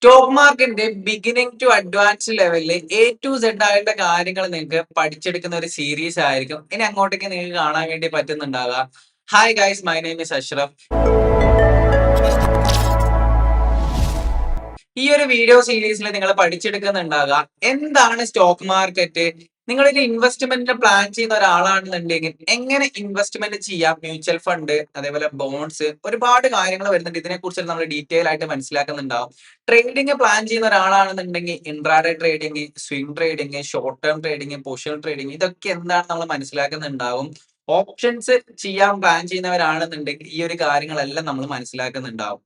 Stock മാർക്കറ്റിന്റെ beginning to advance ലെവലില് A to Z ആയിട്ടുള്ള കാര്യങ്ങൾ നിങ്ങൾക്ക് പഠിച്ചെടുക്കുന്ന ഒരു സീരീസ് ആയിരിക്കും. ഇനി അങ്ങോട്ടേക്ക് നിങ്ങൾക്ക് കാണാൻ വേണ്ടി പറ്റുന്നുണ്ടാവുക. Hi guys, my name is Ashraf. ഈ ഒരു വീഡിയോ സീരീസിൽ നിങ്ങൾ പഠിച്ചെടുക്കുന്നുണ്ടാകുക എന്താണ് സ്റ്റോക്ക് മാർക്കറ്റ്. നിങ്ങളൊരു ഇൻവെസ്റ്റ്മെന്റ് പ്ലാൻ ചെയ്യുന്ന ഒരാളാണെന്നുണ്ടെങ്കിൽ എങ്ങനെ ഇൻവെസ്റ്റ്മെന്റ് ചെയ്യാം, മ്യൂച്വൽ ഫണ്ട്, അതേപോലെ ബോൺസ്, ഒരുപാട് കാര്യങ്ങൾ വരുന്നുണ്ട്. ഇതിനെ കുറിച്ച് നമ്മൾ ഡീറ്റെയിൽ ആയിട്ട് മനസ്സിലാക്കുന്നുണ്ടാവും. ട്രേഡിംഗ് പ്ലാൻ ചെയ്യുന്ന ഒരാളാണെന്നുണ്ടെങ്കിൽ intraday trading, swing trading, short term trading, position trading, ഇതൊക്കെ എന്താണ് നമ്മൾ മനസ്സിലാക്കുന്നുണ്ടാവും. ഓപ്ഷൻസ് ചെയ്യാൻ പ്ലാൻ ചെയ്യുന്നവരാണെന്നുണ്ടെങ്കിൽ ഈ ഒരു കാര്യങ്ങളെല്ലാം നമ്മൾ മനസ്സിലാക്കുന്നുണ്ടാവും.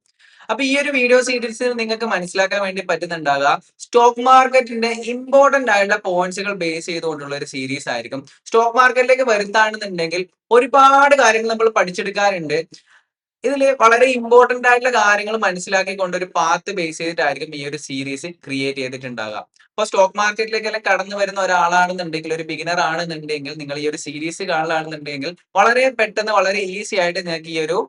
അപ്പൊ ഈ ഒരു വീഡിയോ സീരീസിൽ നിങ്ങൾക്ക് മനസ്സിലാക്കാൻ വേണ്ടി പറ്റുന്നുണ്ടാകുക സ്റ്റോക്ക് മാർക്കറ്റിന്റെ ഇമ്പോർട്ടന്റ് ആയിട്ടുള്ള പോയിന്റ്സുകൾ ബേസ് ചെയ്തുകൊണ്ടുള്ള ഒരു സീരീസ് ആയിരിക്കും. സ്റ്റോക്ക് മാർക്കറ്റിലേക്ക് വരുത്താണെന്നുണ്ടെങ്കിൽ ഒരുപാട് കാര്യങ്ങൾ നമ്മൾ പഠിച്ചെടുക്കാറുണ്ട്. ഇതിൽ വളരെ ഇമ്പോർട്ടന്റ് ആയിട്ടുള്ള കാര്യങ്ങൾ മനസ്സിലാക്കിക്കൊണ്ട് ഒരു പാത്ത് ബേസ് ചെയ്തിട്ടായിരിക്കും ഈ ഒരു സീരീസ് ക്രിയേറ്റ് ചെയ്തിട്ടുണ്ടാകുക. അപ്പൊ സ്റ്റോക്ക് മാർക്കറ്റിലേക്കെല്ലാം കടന്നു വരുന്ന ഒരാളാണെന്നുണ്ടെങ്കിൽ, ഒരു ബിഗിനർ ആണെന്നുണ്ടെങ്കിൽ, നിങ്ങൾ ഈ ഒരു സീരീസ് കാണുകയാണെന്നുണ്ടെങ്കിൽ വളരെ പെട്ടെന്ന് വളരെ ഈസി ആയിട്ട് നിങ്ങൾക്ക് ഈ ഒരു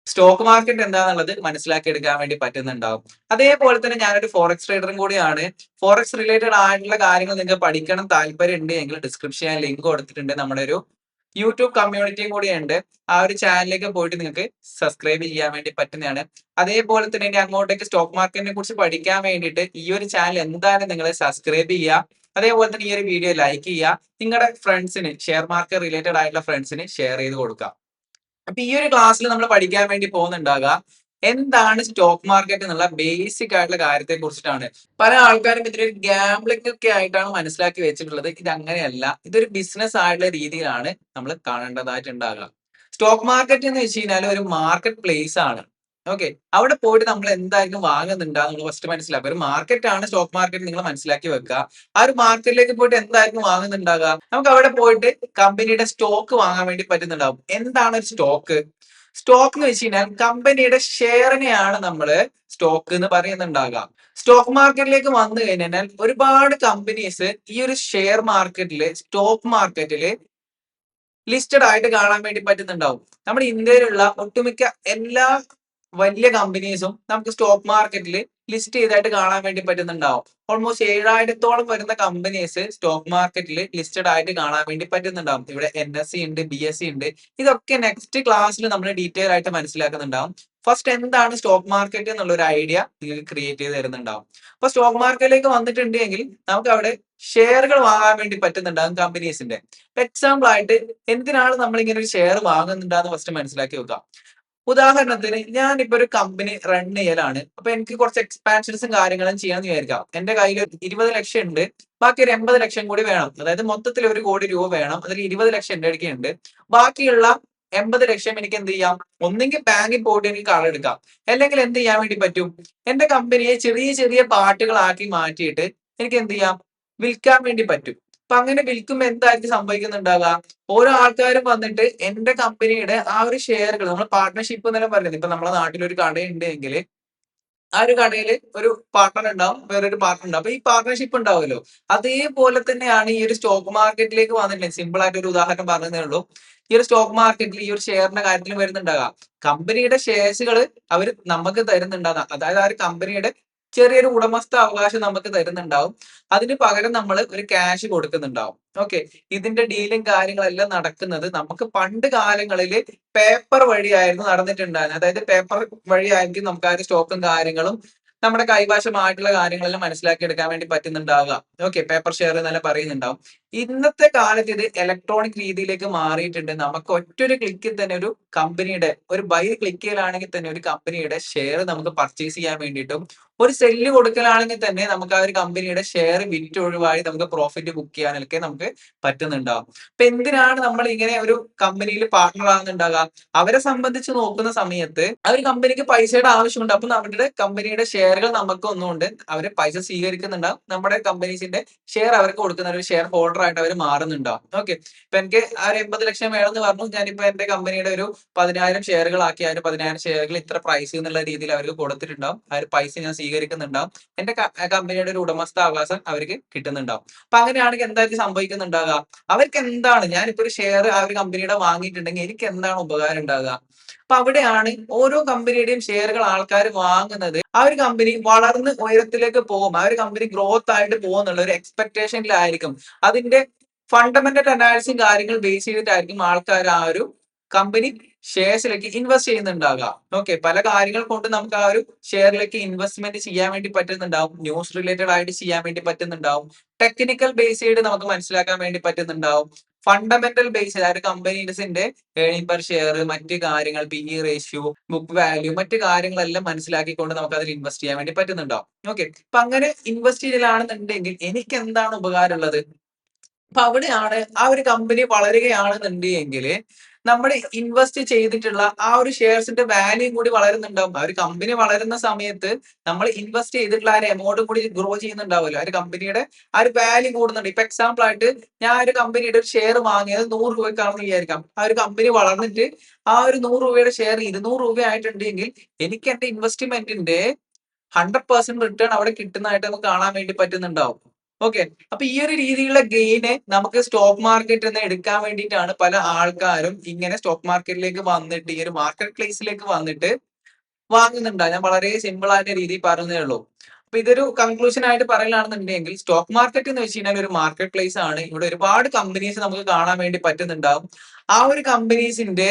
സ്റ്റോക്ക് മാർക്കറ്റ് എന്താണെന്നുള്ളത് മനസ്സിലാക്കി എടുക്കാൻ വേണ്ടി പറ്റുന്നുണ്ടാവും. അതേപോലെ തന്നെ ഞാനൊരു ഫോറക്സ് ട്രേഡറും കൂടിയാണ്. ഫോറക്സ് റിലേറ്റഡ് ആയിട്ടുള്ള കാര്യങ്ങൾ നിങ്ങൾക്ക് പഠിക്കണം താല്പര്യം ഉണ്ട് എങ്കിൽ ഡിസ്ക്രിപ്ഷൻ ലിങ്ക് കൊടുത്തിട്ടുണ്ട്. നമ്മുടെ ഒരു യൂട്യൂബ് കമ്മ്യൂണിറ്റിയും കൂടിയുണ്ട്. ആ ഒരു ചാനലിലേക്ക് പോയിട്ട് നിങ്ങൾക്ക് സബ്സ്ക്രൈബ് ചെയ്യാൻ വേണ്ടി പറ്റുന്നതാണ്. അതേപോലെ തന്നെ ഇനി അങ്ങോട്ടേക്ക് സ്റ്റോക്ക് മാർക്കറ്റിനെ കുറിച്ച് പഠിക്കാൻ വേണ്ടിയിട്ട് ഈ ഒരു ചാനൽ എന്തായാലും നിങ്ങൾ സബ്സ്ക്രൈബ് ചെയ്യുക. അതേപോലെ തന്നെ ഈ ഒരു വീഡിയോ ലൈക്ക് ചെയ്യുക. നിങ്ങളുടെ ഫ്രണ്ട്സിന്, ഷെയർ മാർക്കറ്റ് റിലേറ്റഡ് ആയിട്ടുള്ള ഫ്രണ്ട്സിന് ഷെയർ ചെയ്ത് കൊടുക്കുക. അപ്പൊ ഈ ഒരു ക്ലാസ്സിൽ നമ്മൾ പഠിക്കാൻ വേണ്ടി പോകുന്നുണ്ടാകുക എന്താണ് സ്റ്റോക്ക് മാർക്കറ്റ് എന്നുള്ള ബേസിക് ആയിട്ടുള്ള കാര്യത്തെ കുറിച്ചിട്ടാണ്. പല ആൾക്കാരും ഇതിനൊരു ഗാംബ്ലിംഗ് ഒക്കെ ആയിട്ടാണ് മനസ്സിലാക്കി വെച്ചിട്ടുള്ളത്. ഇത് അങ്ങനെയല്ല, ഇതൊരു ബിസിനസ് ആയിട്ടുള്ള രീതിയിലാണ് നമ്മൾ കാണേണ്ടതായിട്ടുണ്ടാകുക. സ്റ്റോക്ക് മാർക്കറ്റ് എന്ന് വെച്ച് കഴിഞ്ഞാൽ ഒരു മാർക്കറ്റ് പ്ലേസ് ആണ്. ഓക്കെ, അവിടെ പോയിട്ട് നമ്മൾ എന്തായാലും വാങ്ങുന്നുണ്ടാ നമ്മൾ ഫസ്റ്റ് മനസ്സിലാക്കുക. ഒരു മാർക്കറ്റ് ആണ് സ്റ്റോക്ക് മാർക്കറ്റ്, നിങ്ങൾ മനസ്സിലാക്കി വെക്കുക. ആ ഒരു മാർക്കറ്റിലേക്ക് പോയിട്ട് എന്തായിരിക്കും വാങ്ങുന്നുണ്ടാകുക, നമുക്ക് അവിടെ പോയിട്ട് കമ്പനിയുടെ സ്റ്റോക്ക് വാങ്ങാൻ വേണ്ടി പറ്റുന്നുണ്ടാവും. എന്താണ് ഒരു സ്റ്റോക്ക്? സ്റ്റോക്ക് എന്ന് വെച്ച് കഴിഞ്ഞാൽ കമ്പനിയുടെ ഷെയറിനെയാണ് നമ്മൾ സ്റ്റോക്ക് എന്ന് പറയുന്നുണ്ടാകുക. സ്റ്റോക്ക് മാർക്കറ്റിലേക്ക് വന്നു കഴിഞ്ഞാൽ ഒരുപാട് കമ്പനീസ് ഈ ഒരു ഷെയർ മാർക്കറ്റില്, സ്റ്റോക്ക് മാർക്കറ്റില് ലിസ്റ്റഡ് ആയിട്ട് കാണാൻ വേണ്ടി പറ്റുന്നുണ്ടാവും. നമ്മുടെ ഇന്ത്യയിലുള്ള ഒട്ടുമിക്ക എല്ലാ വലിയ കമ്പനീസും നമുക്ക് സ്റ്റോക്ക് മാർക്കറ്റിൽ ലിസ്റ്റ് ചെയ്തായിട്ട് കാണാൻ വേണ്ടി പറ്റുന്നുണ്ടാവും. ഓൾമോസ്റ്റ് 7000-ഓളം വരുന്ന കമ്പനീസ് സ്റ്റോക്ക് മാർക്കറ്റിൽ ലിസ്റ്റഡ് ആയിട്ട് കാണാൻ വേണ്ടി പറ്റുന്നുണ്ടാവും. ഇവിടെ NSE ഉണ്ട്, BSE ഉണ്ട്. ഇതൊക്കെ നെക്സ്റ്റ് ക്ലാസ്സിൽ നമ്മൾ ഡീറ്റെയിൽ ആയിട്ട് മനസ്സിലാക്കുന്നുണ്ടാവും. ഫസ്റ്റ് എന്താണ് സ്റ്റോക്ക് മാർക്കറ്റ് എന്നുള്ള ഒരു ഐഡിയ നിങ്ങൾക്ക് ക്രിയേറ്റ് ചെയ്ത് തരുന്നുണ്ടാവും. അപ്പൊ സ്റ്റോക്ക് മാർക്കറ്റിലേക്ക് വന്നിട്ടുണ്ടെങ്കിൽ നമുക്ക് അവിടെ ഷെയറുകൾ വാങ്ങാൻ വേണ്ടി പറ്റുന്നുണ്ടാകും കമ്പനീസിന്റെ. എക്സാമ്പിൾ ആയിട്ട് എന്തിനാണ് നമ്മൾ ഇങ്ങനെ ഒരു ഷെയർ വാങ്ങുന്നുണ്ടാന്ന് ഫസ്റ്റ് മനസ്സിലാക്കി വെക്കാം. ഉദാഹരണത്തിന് ഞാനിപ്പോ ഒരു കമ്പനി റൺ ചെയ്യലാണ്. അപ്പൊ എനിക്ക് കുറച്ച് എക്സ്പാൻഷൻസും കാര്യങ്ങളും ചെയ്യാന്ന് വിചാരിക്കാം. എന്റെ കയ്യിൽ 20 ലക്ഷം ഉണ്ട്, ബാക്കി ഒരു 80 ലക്ഷം കൂടി വേണം. അതായത് മൊത്തത്തിൽ 1 കോടി രൂപ വേണം. അതിൽ 20 ലക്ഷം എന്റെ അടുക്കുണ്ട്. ബാക്കിയുള്ള 80 ലക്ഷം എനിക്ക് എന്ത് ചെയ്യാം? ഒന്നെങ്കിൽ ബാങ്കിൽ പോയിട്ട് എനിക്ക് കടമെടുക്കാം, അല്ലെങ്കിൽ എന്ത് ചെയ്യാൻ വേണ്ടി പറ്റും? എന്റെ കമ്പനിയെ ചെറിയ ചെറിയ പാർട്ടുകളാക്കി മാറ്റിയിട്ട് എനിക്ക് എന്ത് ചെയ്യാം? വിൽക്കാൻ വേണ്ടി പറ്റും. അപ്പൊ അങ്ങനെ വിൽക്കുമ്പോൾ എന്തായിരിക്കും സംഭവിക്കുന്നുണ്ടാവുക? ഓരോ ആൾക്കാരും വന്നിട്ട് എന്റെ കമ്പനിയുടെ ആ ഒരു ഷെയറുകൾ, നമ്മൾ പാർട്ട്ണർഷിപ്പ് എന്നെല്ലാം പറയുന്നത്, ഇപ്പൊ നമ്മുടെ നാട്ടിൽ ഒരു കടയുണ്ട് എങ്കിൽ ആ ഒരു കടയിൽ ഒരു പാർട്ണർ ഉണ്ടാവും, വേറൊരു പാർട്ണർ ഉണ്ടാവും. അപ്പൊ ഈ പാർട്ണർഷിപ്പ് ഉണ്ടാവുമല്ലോ, അതേപോലെ തന്നെയാണ് ഈ ഒരു സ്റ്റോക്ക് മാർക്കറ്റിലേക്ക് വന്നിട്ടുണ്ടെങ്കിൽ, സിമ്പിൾ ആയിട്ട് ഒരു ഉദാഹരണം പറഞ്ഞതേ ഉള്ളൂ. ഈ ഒരു സ്റ്റോക്ക് മാർക്കറ്റിൽ ഈ ഒരു ഷെയറിന്റെ കാര്യത്തിൽ വരുന്നുണ്ടാകാം. കമ്പനിയുടെ ഷെയർസുകൾ അവർ നമുക്ക് തരുന്നുണ്ടാകാം. അതായത് ആ ഒരു കമ്പനിയുടെ ചെറിയൊരു ഉടമസ്ഥ അവകാശം നമുക്ക് തരുന്നുണ്ടാവും. അതിന് പകരം നമ്മൾ ഒരു ക്യാഷ് കൊടുക്കുന്നുണ്ടാവും. ഓക്കെ, ഇതിന്റെ ഡീലും കാര്യങ്ങളെല്ലാം നടക്കുന്നത് നമുക്ക് പണ്ട് കാലങ്ങളിൽ പേപ്പർ വഴിയായിരുന്നു നടന്നിട്ടുണ്ടായിരുന്നത്. അതായത് പേപ്പർ വഴിയായിരിക്കും നമുക്ക് ആ ഒരു സ്റ്റോക്കും കാര്യങ്ങളും നമ്മുടെ കൈവശമായിട്ടുള്ള കാര്യങ്ങളെല്ലാം മനസ്സിലാക്കി എടുക്കാൻ വേണ്ടി പറ്റുന്നുണ്ടാവുക. ഓക്കെ, പേപ്പർ ഷെയർ എന്നെല്ലാം പറയുന്നുണ്ടാവും. ഇന്നത്തെ കാലത്ത് ഇത് ഇലക്ട്രോണിക് രീതിയിലേക്ക് മാറിയിട്ടുണ്ട്. നമുക്ക് ഒറ്റൊരു ക്ലിക്കിൽ തന്നെ ഒരു കമ്പനിയുടെ ഒരു ബൈ ക്ലിക്ക് ചെയ്യലാണെങ്കിൽ തന്നെ ഒരു കമ്പനിയുടെ ഷെയർ നമുക്ക് പർച്ചേസ് ചെയ്യാൻ വേണ്ടിയിട്ടും, ഒരു സെല്ല് കൊടുക്കലാണെങ്കിൽ തന്നെ നമുക്ക് ആ ഒരു കമ്പനിയുടെ ഷെയർ വിറ്റ് ഒഴിവായി നമുക്ക് പ്രോഫിറ്റ് ബുക്ക് ചെയ്യാനൊക്കെ നമുക്ക് പറ്റുന്നുണ്ടാവും. അപ്പൊ എന്തിനാണ് നമ്മൾ ഇങ്ങനെ ഒരു കമ്പനിയിൽ പാർട്ണർ ആകുന്നുണ്ടാകുക? അവരെ സംബന്ധിച്ച് നോക്കുന്ന സമയത്ത് ആ ഒരു കമ്പനിക്ക് പൈസയുടെ ആവശ്യമുണ്ട്. അപ്പൊ നമ്മുടെ കമ്പനിയുടെ ഷെയറുകൾ നമുക്ക് ഒന്നുകൊണ്ട് അവര് പൈസ സ്വീകരിക്കുന്നുണ്ടാവും. നമ്മുടെ കമ്പനീസിന്റെ ഷെയർ അവർക്ക് കൊടുക്കുന്ന ഒരു ഷെയർ ഹോൾഡർ ആയിട്ട് അവർ മാറുന്നുണ്ടാവും. ഓക്കെ, ഇപ്പൊ എനിക്ക് ആ ഒരു 80 ലക്ഷം വേണമെന്ന് പറഞ്ഞു, ഞാനിപ്പോ എന്റെ കമ്പനിയുടെ ഒരു 10,000 ഷെയറുകളാക്കി, ആ ഒരു 10,000 ഷെയറുകൾ ഇത്ര പ്രൈസ് എന്നുള്ള രീതിയിൽ അവർക്ക് കൊടുത്തിട്ടുണ്ടാവും. ആ ഒരു പൈസ ഞാൻ സ്വീകരിക്കുന്നുണ്ടാവും. എന്റെ കമ്പനിയുടെ ഒരു ഉടമസ്ഥാവകാശം അവർക്ക് കിട്ടുന്നുണ്ടാവും. അപ്പൊ അങ്ങനെയാണെങ്കിൽ എന്തായിരിക്കും സംഭവിക്കുന്നുണ്ടാകുക? അവർക്ക് എന്താണ്, ഞാനിപ്പോ ഒരു ഷെയർ ആ ഒരു കമ്പനിയുടെ വാങ്ങിയിട്ടുണ്ടെങ്കിൽ എനിക്ക് എന്താണ് ഉപകാരം ഉണ്ടാകുക? അപ്പൊ അവിടെയാണ് ഓരോ കമ്പനിയുടെയും ഷെയറുകൾ ആൾക്കാർ വാങ്ങുന്നത്. ആ ഒരു കമ്പനി വളർന്ന് ഉയരത്തിലേക്ക് പോകും, ആ ഒരു കമ്പനി ഗ്രോത്ത് ആയിട്ട് പോകുന്നുള്ള ഒരു എക്സ്പെക്ടേഷനിലായിരിക്കും. അതിന്റെ ഫണ്ടമെന്റൽ അനാലിസിസും കാര്യങ്ങൾ ബേസ് ചെയ്തിട്ടായിരിക്കും ആൾക്കാർ ആ ഒരു കമ്പനി ഷെയർസിലേക്ക് ഇൻവെസ്റ്റ് ചെയ്യുന്നുണ്ടാകുക. ഓക്കെ, പല കാര്യങ്ങൾ കൊണ്ട് നമുക്ക് ആ ഒരു ഷെയറിലേക്ക് ഇൻവെസ്റ്റ്മെന്റ് ചെയ്യാൻ വേണ്ടി പറ്റുന്നുണ്ടാവും. ന്യൂസ് റിലേറ്റഡ് ആയിട്ട് ചെയ്യാൻ വേണ്ടി പറ്റുന്നുണ്ടാവും. ടെക്നിക്കൽ ബേസ് ചെയ്ത് നമുക്ക് മനസ്സിലാക്കാൻ വേണ്ടി പറ്റുന്നുണ്ടാവും. ഫണ്ടമെന്റൽ ബേസ് ആ ഒരു കമ്പനീസിന്റെ ഏർണിംഗ് പെർ ഷെയർ, മറ്റ് കാര്യങ്ങൾ, PE റേഷ്യോ, ബുക്ക് വാല്യൂ, മറ്റ് കാര്യങ്ങളെല്ലാം മനസ്സിലാക്കിക്കൊണ്ട് നമുക്ക് അതിൽ ഇൻവെസ്റ്റ് ചെയ്യാൻ വേണ്ടി പറ്റുന്നുണ്ടാവും. ഓക്കെ, അപ്പൊ അങ്ങനെ ഇൻവെസ്റ്റ് ചെയ്യലാണെന്നുണ്ടെങ്കിൽ എനിക്ക് എന്താണ് ഉപകാരമുള്ളത്? അപ്പൊ അവിടെയാണ് ആ ഒരു കമ്പനി വളരുകയാണെന്നുണ്ടെങ്കിൽ നമ്മൾ ഇൻവെസ്റ്റ് ചെയ്തിട്ടുള്ള ആ ഒരു ഷെയർസിന്റെ വാല്യൂ കൂടി വളരുന്നുണ്ടാവും. ആ ഒരു കമ്പനി വളരുന്ന സമയത്ത് നമ്മൾ ഇൻവെസ്റ്റ് ചെയ്തിട്ടുള്ള ആ ഒരു എമൗണ്ടും കൂടി ഗ്രോ ചെയ്യുന്നുണ്ടാവുമല്ലോ. ആ ഒരു കമ്പനിയുടെ ആ ഒരു വാല്യൂ കൂടുന്നുണ്ട്. ഇപ്പൊ എക്സാമ്പിൾ ആയിട്ട് ഞാൻ ഒരു കമ്പനിയുടെ ഒരു ഷെയർ വാങ്ങിയത് 100 രൂപയ്ക്കാണെന്ന് വിചാരിക്കാം. ആ ഒരു കമ്പനി വളർന്നിട്ട് ആ ഒരു 100 രൂപയുടെ ഷെയർ 200 രൂപ ആയിട്ടുണ്ടെങ്കിൽ എനിക്ക് എന്റെ ഇൻവെസ്റ്റ്മെന്റിന്റെ 100% റിട്ടേൺ അവിടെ കിട്ടുന്നതായിട്ട് നമുക്ക് കാണാൻ വേണ്ടി പറ്റുന്നുണ്ടാവും. ഓക്കെ, അപ്പൊ ഈ ഒരു രീതിയിലുള്ള ഗെയിന് നമുക്ക് സ്റ്റോക്ക് മാർക്കറ്റിൽ നിന്ന് എടുക്കാൻ വേണ്ടിയിട്ടാണ് പല ആൾക്കാരും ഇങ്ങനെ സ്റ്റോക്ക് മാർക്കറ്റിലേക്ക് വന്നിട്ട് ഈ ഒരു മാർക്കറ്റ് പ്ലേസിലേക്ക് വന്നിട്ട് വാങ്ങുന്നുണ്ട്. ഞാൻ വളരെ സിമ്പിൾ ആയിട്ട് രീതിയിൽ പറഞ്ഞതേ ഉള്ളൂ. അപ്പൊ ഇതൊരു കൺക്ലൂഷൻ ആയിട്ട് പറയുകയാണെന്നുണ്ടെങ്കിൽ സ്റ്റോക്ക് മാർക്കറ്റ് എന്ന് വെച്ച് കഴിഞ്ഞാൽ ഒരു മാർക്കറ്റ് പ്ലേസ് ആണ്. ഇവിടെ ഒരുപാട് കമ്പനീസ് നമുക്ക് കാണാൻ വേണ്ടി പറ്റുന്നുണ്ടാവും. ആ ഒരു കമ്പനീസിന്റെ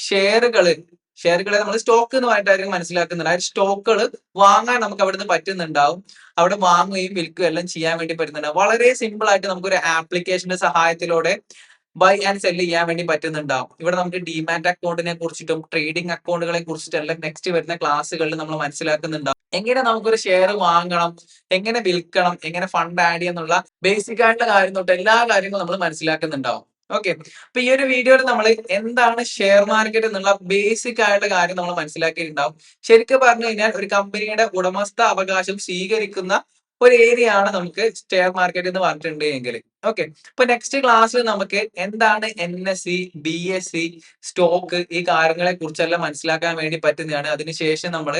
ഷെയറുകള് ഷെയറുകളെ നമ്മൾ സ്റ്റോക്ക് എന്ന് പറഞ്ഞിട്ടായിരിക്കും മനസ്സിലാക്കുന്നുണ്ട്. ആ സ്റ്റോക്കുകൾ വാങ്ങാൻ നമുക്ക് അവിടുന്ന് പറ്റുന്നുണ്ടാവും. അവിടെ വാങ്ങുകയും വിൽക്കുകയും എല്ലാം ചെയ്യാൻ വേണ്ടി പറ്റുന്നുണ്ടാവും. വളരെ സിമ്പിൾ ആയിട്ട് നമുക്കൊരു ആപ്ലിക്കേഷന്റെ സഹായത്തിലൂടെ ബൈ ആൻഡ് സെല് ചെയ്യാൻ വേണ്ടി പറ്റുന്നുണ്ടാവും. ഇവിടെ നമുക്ക് ഡിമാറ്റ് അക്കൗണ്ടിനെ കുറിച്ചിട്ടും ട്രേഡിംഗ് അക്കൗണ്ടുകളെ കുറിച്ചിട്ടെല്ലാം നെക്സ്റ്റ് വരുന്ന ക്ലാസ്സുകളിൽ നമ്മൾ മനസ്സിലാക്കുന്നുണ്ടാവും. എങ്ങനെ നമുക്കൊരു ഷെയർ വാങ്ങണം, എങ്ങനെ വിൽക്കണം, എങ്ങനെ ഫണ്ട് ആഡ് ചെയ്യാന്നുള്ള ബേസിക് ആയിട്ടുള്ള കാര്യം തൊട്ട് എല്ലാ കാര്യങ്ങളും നമ്മൾ മനസ്സിലാക്കുന്നുണ്ടാവും. ഓക്കെ, അപ്പൊ ഈ ഒരു വീഡിയോയിൽ നമ്മൾ എന്താണ് ഷെയർ മാർക്കറ്റ് എന്നുള്ള ബേസിക് ആയിട്ടുള്ള കാര്യം നമ്മൾ മനസ്സിലാക്കിയിട്ടുണ്ടാവും. ശരിക്കും പറഞ്ഞു കഴിഞ്ഞാൽ ഒരു കമ്പനിയുടെ ഉടമസ്ഥ അവകാശം സ്വീകരിക്കുന്ന ഒരു ഏരിയ ആണ് നമുക്ക് ഷെയർ മാർക്കറ്റ് എന്ന് പറഞ്ഞിട്ടുണ്ട് എങ്കിൽ. ഓക്കെ, ഇപ്പൊ നെക്സ്റ്റ് ക്ലാസ്സിൽ നമുക്ക് എന്താണ് NSE, BSE, സ്റ്റോക്ക്, ഈ കാര്യങ്ങളെ കുറിച്ചെല്ലാം മനസ്സിലാക്കാൻ വേണ്ടി പറ്റുന്നതാണ്. അതിനുശേഷം നമ്മൾ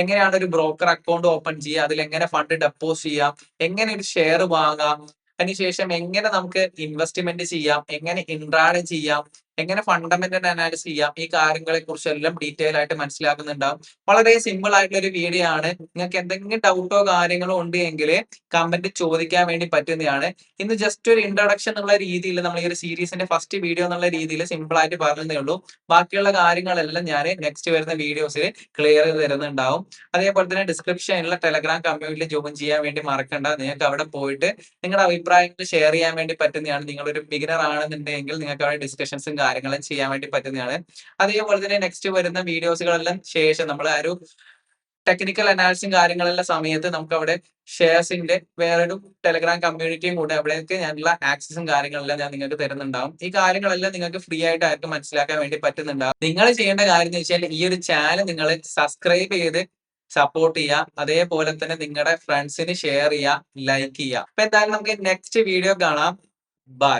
എങ്ങനെയാണ് ഒരു ബ്രോക്കർ അക്കൗണ്ട് ഓപ്പൺ ചെയ്യുക, അതിൽ എങ്ങനെ ഫണ്ട് ഡെപ്പോസിറ്റ് ചെയ്യാം, എങ്ങനെ ഒരു ഷെയർ വാങ്ങാം, അതിനുശേഷം എങ്ങനെ നമുക്ക് ഇൻവെസ്റ്റ്മെന്റ് ചെയ്യാം, എങ്ങനെ ഇൻട്രാഡേ ചെയ്യാം, എങ്ങനെ ഫണ്ടമെന്റൽ അനാലിസിസ് ചെയ്യാം, ഈ കാര്യങ്ങളെ കുറിച്ചെല്ലാം ഡീറ്റെയിൽ ആയിട്ട് മനസ്സിലാക്കുന്നുണ്ടാവും. വളരെ സിമ്പിൾ ആയിട്ടുള്ള ഒരു വീഡിയോ ആണ്. നിങ്ങൾക്ക് എന്തെങ്കിലും ഡൗട്ടോ കാര്യങ്ങളോ ഉണ്ട് എങ്കിൽ കമന്റ് ചോദിക്കാൻ വേണ്ടി പറ്റുന്നതാണ്. ഇന്ന് ജസ്റ്റ് ഒരു ഇൻട്രൊഡക്ഷൻ എന്നുള്ള രീതിയിൽ നമ്മൾ ഈ ഒരു സീരീസിന്റെ ഫസ്റ്റ് വീഡിയോ എന്നുള്ള രീതിയിൽ സിമ്പിൾ ആയിട്ട് പറഞ്ഞതേ ഉള്ളൂ. ബാക്കിയുള്ള കാര്യങ്ങളെല്ലാം ഞാൻ നെക്സ്റ്റ് വരുന്ന വീഡിയോസിൽ ക്ലിയർ ചെയ്ത് തരുന്നുണ്ടാവും. അതേപോലെ തന്നെ ഡിസ്ക്രിപ്ഷനിലുള്ള ടെലഗ്രാം കമ്മ്യൂണിറ്റി ജോയിൻ ചെയ്യാൻ വേണ്ടി മറക്കണ്ട. നിങ്ങൾക്ക് അവിടെ പോയിട്ട് നിങ്ങളുടെ അഭിപ്രായങ്ങൾ ഷെയർ ചെയ്യാൻ വേണ്ടി പറ്റുന്നതാണ്. നിങ്ങളൊരു ബിഗിനർ ആണെന്നുണ്ടെങ്കിൽ നിങ്ങൾക്ക് അവിടെ ഡിസ്കഷൻസും കാര്യങ്ങളും ചെയ്യാൻ വേണ്ടി പറ്റുന്നതാണ്. അതേപോലെ തന്നെ നെക്സ്റ്റ് വരുന്ന വീഡിയോസുകളെല്ലാം ശേഷം നമ്മൾ ആ ഒരു ടെക്നിക്കൽ അനാലിസിസും കാര്യങ്ങളെല്ലാം സമയത്ത് നമുക്ക് അവിടെ ഷെയർസിന്റെ വേറൊരു ടെലഗ്രാം കമ്മ്യൂണിറ്റിയും കൂടെ അവിടേക്ക് ഞാനുള്ള ആക്സസും കാര്യങ്ങളെല്ലാം ഞാൻ നിങ്ങൾക്ക് തരുന്നുണ്ടാവും. ഈ കാര്യങ്ങളെല്ലാം നിങ്ങൾക്ക് ഫ്രീ ആയിട്ട് മനസ്സിലാക്കാൻ വേണ്ടി പറ്റുന്നുണ്ടാവും. നിങ്ങൾ ചെയ്യേണ്ട കാര്യം എന്ന് വെച്ചാൽ ഈ ഒരു ചാനൽ നിങ്ങൾ സബ്സ്ക്രൈബ് ചെയ്ത് സപ്പോർട്ട് ചെയ്യുക. അതേപോലെ തന്നെ നിങ്ങളുടെ ഫ്രണ്ട്സിന് ഷെയർ ചെയ്യുക, ലൈക്ക് ചെയ്യുക. അപ്പൊ എന്തായാലും നമുക്ക് നെക്സ്റ്റ് വീഡിയോ കാണാം. ബൈ.